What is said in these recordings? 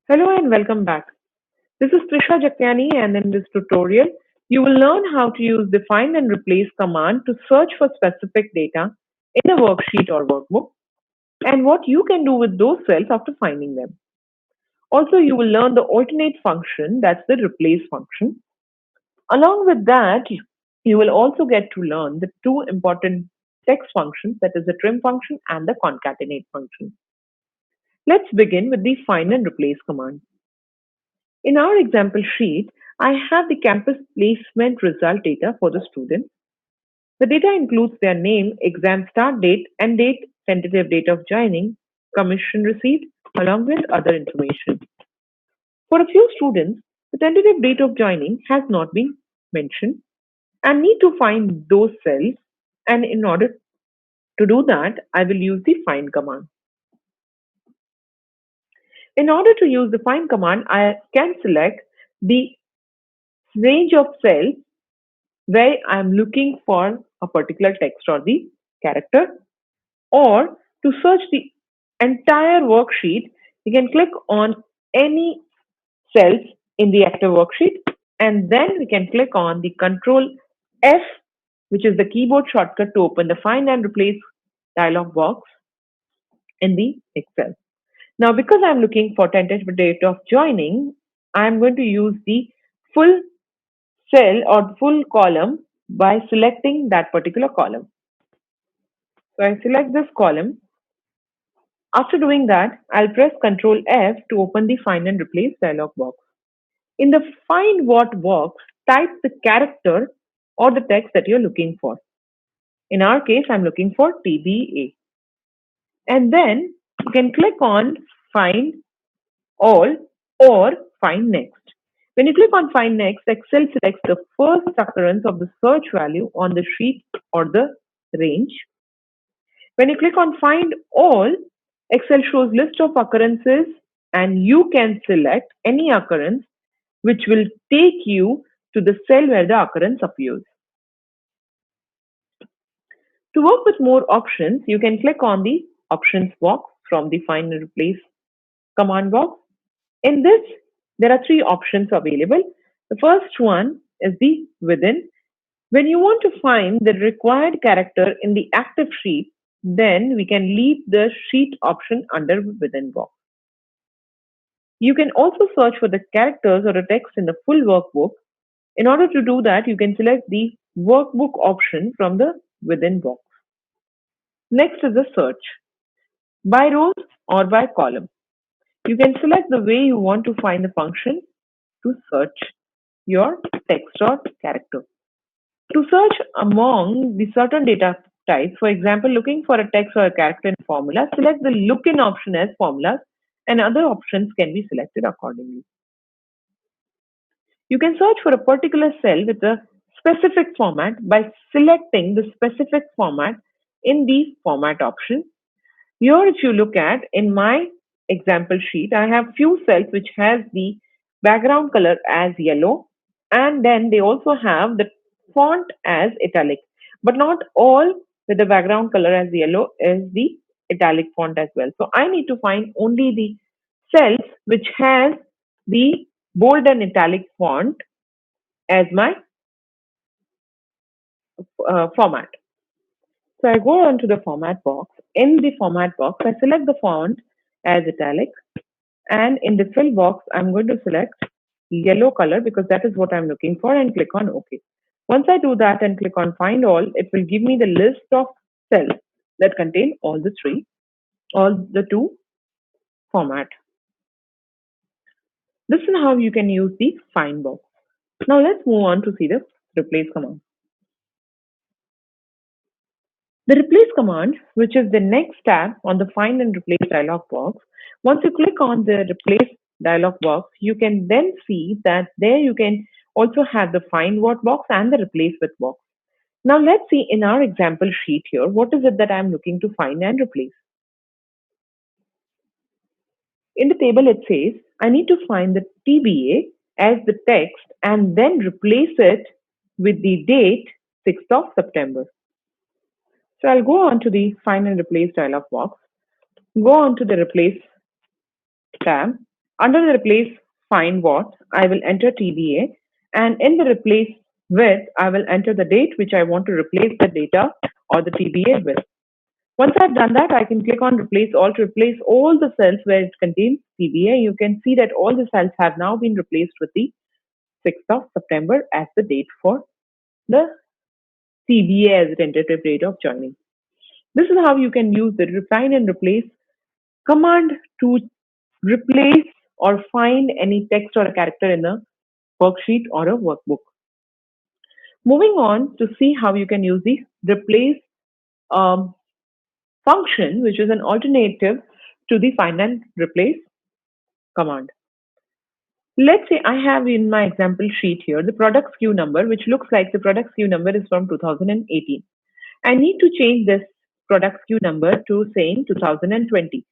Hello and welcome back. This is Trisha Jakyani, and in this tutorial, you will learn how to use the find and replace command to search for specific data in a worksheet or workbook and what you can do with those cells after finding them. Also, you will learn the alternate function, that's the replace function. Along with that, you will also get to learn the two important text functions, that is the trim function and the concatenate function. Let's begin with the find and replace command. In our example sheet, I have the campus placement result data for the student. The data includes their name, exam start date, and date, tentative date of joining, commission received, along with other information. For a few students, the tentative date of joining has not been mentioned and need to find those cells. And in order to do that, I will use the find command. In order to use the find command, I can select the range of cells where I'm looking for a particular text or the character, or to search the entire worksheet, you can click on any cells in the active worksheet and then we can click on the Control F, which is the keyboard shortcut to open the find and replace dialog box in the Excel. Now, because I'm looking for tentative date of joining, I'm going to use the full cell or full column by selecting that particular column. So I select this column. After doing that, I'll press Ctrl F to open the find and replace dialog box. In the find what box, type the character or the text that you're looking for. In our case, I'm looking for TBA. And then you can click on find all or find next. When you click on find next, Excel selects the first occurrence of the search value on the sheet or the range. When you click on find all, Excel shows list of occurrences and you can select any occurrence which will take you to the cell where the occurrence appears. To work with more options, you can click on the options box from the find and replace command box. In this, there are three options available. The first one is the within. When you want to find the required character in the active sheet, then we can leave the sheet option under within box. You can also search for the characters or the text in the full workbook. In order to do that, you can select the workbook option from the within box. Next is the search by rows or by column. You can select the way you want to find the function to search your text or character. To search among the certain data types, for example, looking for a text or a character in formula, select the look in option as formulas and other options can be selected accordingly. You can search for a particular cell with a specific format by selecting the specific format in the format option. Here, if you look at in my example sheet, I have few cells which has the background color as yellow and then they also have the font as italic, but not all with the background color as yellow is the italic font as well. So I need to find only the cells which has the bold and italic font as my format. So I go on to the format box. In the format box, I select the font as italic, and in the fill box, I'm going to select yellow color because that is what I'm looking for and click on OK. Once I do that and click on find all, it will give me the list of cells that contain all the two format. This is how you can use the find box. Now let's move on to see the replace command. The replace command, which is the next tab on the find and replace dialog box, once you click on the replace dialog box, you can then see that there you can also have the find what box and the replace with box. Now let's see in our example sheet here, what is it that I'm looking to find and replace. In the table it says, I need to find the TBA as the text and then replace it with the date 6th of September. So I'll go on to the find and replace dialog box, go on to the replace tab Under the replace find what, I will enter TBA, and in the replace with, I will enter the date which I want to replace the data or the TBA with. Once I've done that, I can click on replace all to replace all the cells where it contains TBA. You can see that all the cells have now been replaced with the 6th of September as the date for the TBA as a tentative date of joining. This is how you can use the find and replace command to replace or find any text or a character in a worksheet or a workbook. Moving on to see how you can use the replace um, function, which is an alternative to the find and replace command. Let's say I have in my example sheet here the product SKU number, which looks like the product SKU number is from 2018. I need to change this product SKU number to saying 2020.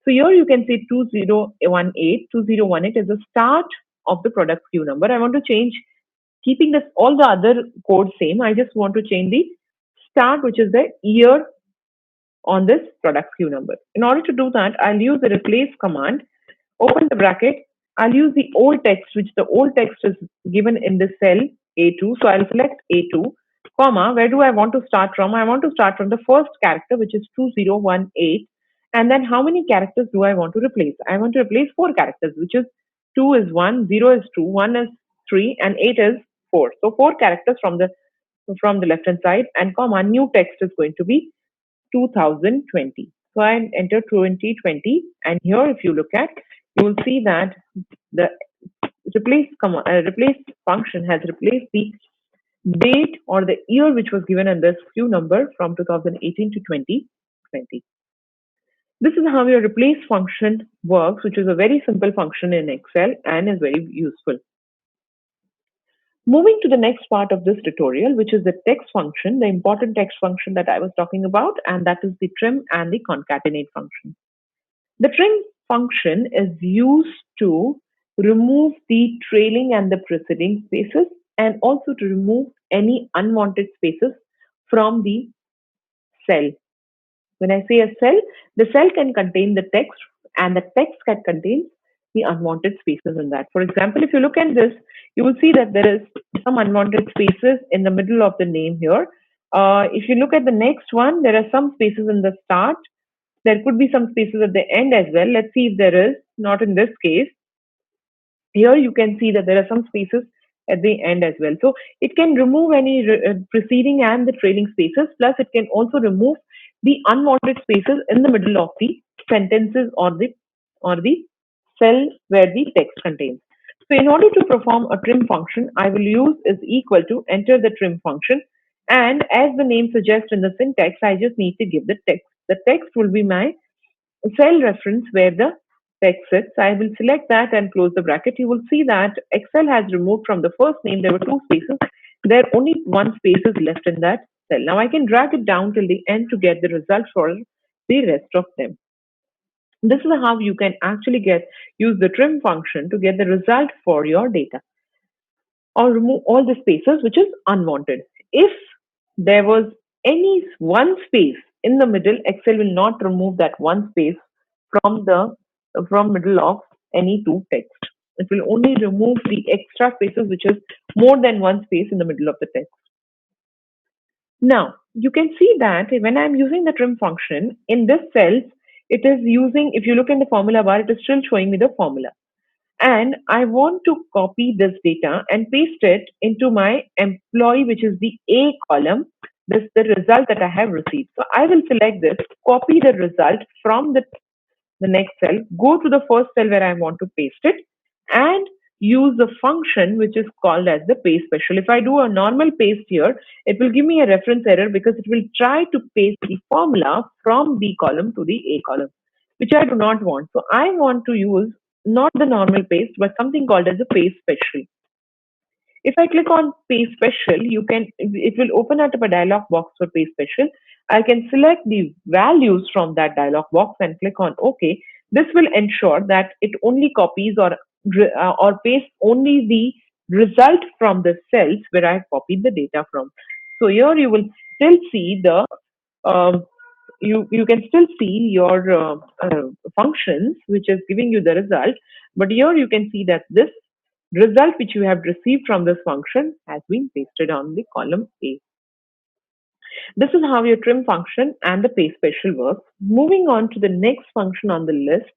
So here you can see 2018. 2018 is the start of the product SKU number. I want to change, keeping this all the other code same. I just want to change the start, which is the year on this product SKU number. In order to do that, I'll use the replace command, open the bracket. I'll use the old text, which the old text is given in the cell A2. So I'll select A2, comma, where do I want to start from? I want to start from the first character, which is 2018. And then how many characters do I want to replace? I want to replace 4 characters, which is 2 is 1, 0 is 2, 1 is 3, and 8 is 4. So 4 characters from the left hand side, and comma, new text is going to be 2020. So I enter 2020, and here if you look at, you will see that the replace function has replaced the date or the year which was given in this SKU number from 2018 to 2020. This is how your replace function works, which is a very simple function in Excel and is very useful. Moving to the next part of this tutorial, which is the text function, the important text function that I was talking about, and that is the trim and the concatenate function. The trim function is used to remove the trailing and the preceding spaces, and also to remove any unwanted spaces from the cell. When I say a cell, the cell can contain the text, and the text can contain the unwanted spaces in that. For example, if you look at this, you will see that there is some unwanted spaces in the middle of the name here. If you look at the next one, there are some spaces in the start. There could be some spaces at the end as well. Let's see if there is. Not in this case. Here you can see that there are some spaces at the end as well. So it can remove any preceding and the trailing spaces. Plus, it can also remove the unwanted spaces in the middle of the sentences or the cell where the text contains. So in order to perform a trim function, I will use is equal to enter the trim function. And as the name suggests in the syntax, I just need to give the text. The text will be my cell reference where the text sits. I will select that and close the bracket. You will see that Excel has removed from the first name, there were 2 spaces. There are only 1 space is left in that cell. Now I can drag it down till the end to get the result for the rest of them. This is how you can actually use the trim function to get the result for your data, or remove all the spaces which is unwanted. If there was any one space in the middle, Excel will not remove that one space from middle of any 2 text. It will only remove the extra spaces which is more than 1 space in the middle of the text. Now you can see that when I'm using the trim function in this cells, it is using, if you look in the formula bar, it is still showing me the formula. And I want to copy this data and paste it into my employee, which is the A column. This is the result that I have received. So I will select this, copy the result from the next cell, go to the first cell where I want to paste it, and use the function which is called as the paste special. If I do a normal paste here, it will give me a reference error because it will try to paste the formula from B column to the A column, which I do not want. So I want to use not the normal paste, but something called as a paste special. If I click on paste special, it will open up a dialog box for paste special. I can select the values from that dialog box and click on OK. This will ensure that it only copies or pastes only the result from the cells where I copied the data from. So here you will still see the you can still see your functions which is giving you the result, but here you can see that this result which you have received from this function has been pasted on the column A. This is how your trim function and the pay special works. Moving on to the next function on the list,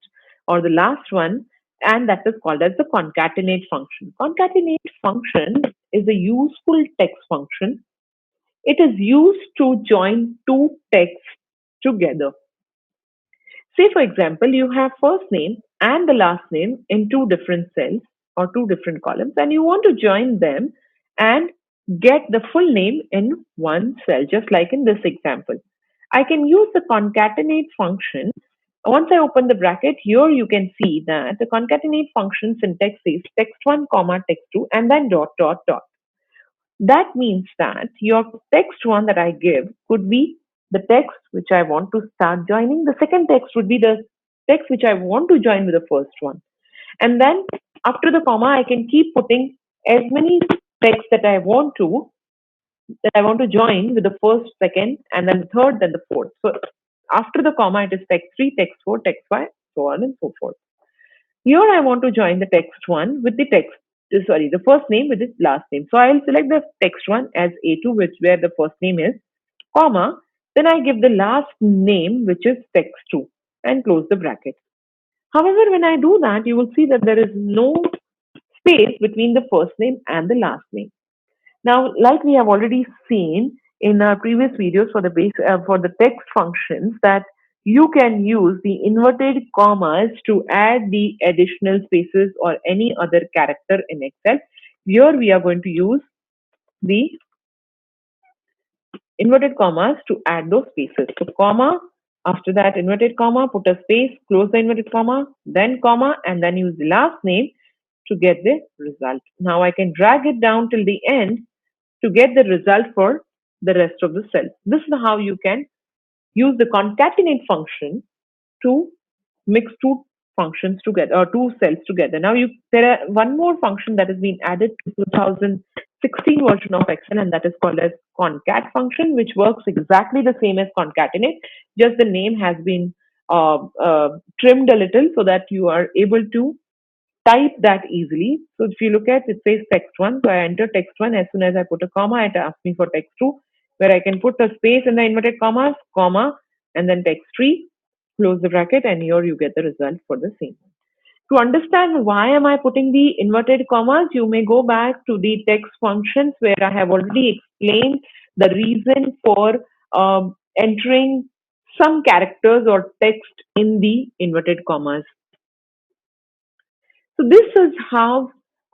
or the last one, and that is called as the concatenate function. Concatenate function is a useful text function. It is used to join two texts together. Say, for example, you have first name and the last name in two different cells or two different columns, and you want to join them and get the full name in one cell, just like in this example. I can use the concatenate function. Once I open the bracket, here you can see that the concatenate function syntax is text1, comma, text2, and then dot, dot, dot. That means that your text one that I give could be the text which I want to start joining. The second text would be the text which I want to join with the first one. And then after the comma, I can keep putting as many texts that I want to join with the first, second, and then the third, then the fourth. So after the comma, it is text 3, text 4, text 5, so on and so forth. Here I want to join the text one with the the first name with its last name. So I'll select the text one as A2, which where the first name is, comma, then I give the last name, which is text two, and close the bracket. However, when I do that, you will see that there is no space between the first name and the last name. Now, like we have already seen in our previous videos for the for the text functions, that you can use the inverted commas to add the additional spaces or any other character in Excel. Here we are going to use the inverted commas to add those spaces. So comma, after that inverted comma, put a space, close the inverted comma, then comma, and then use the last name to get the result. Now I can drag it down till the end to get the result for the rest of the cells. This is how you can use the concatenate function to mix two functions together or two cells together. Now there are one more function that has been added to 2016 version of Excel, and that is called as concat function, which works exactly the same as concatenate. Just the name has been trimmed a little so that you are able to type that easily. So if you look at it, says text one. So I enter text one. As soon as I put a comma, it asks me for text two, where I can put a space in the inverted commas, comma, and then text three, close the bracket, and here you get the result for the same. To understand why am I putting the inverted commas, you may go back to the text functions where I have already explained the reason for entering some characters or text in the inverted commas. So this is how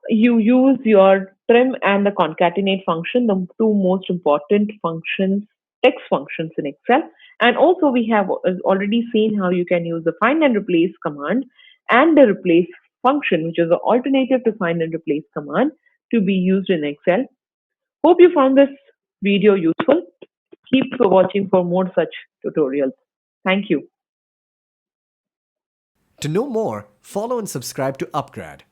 you use your trim and the concatenate function, the two most important functions, text functions in Excel. And also we have already seen how you can use the find and replace command and the replace function, which is the alternative to find and replace command, to be used in Excel. Hope you found this video useful. Keep watching for more such tutorials. Thank you. To know more, follow and subscribe to Upgrad.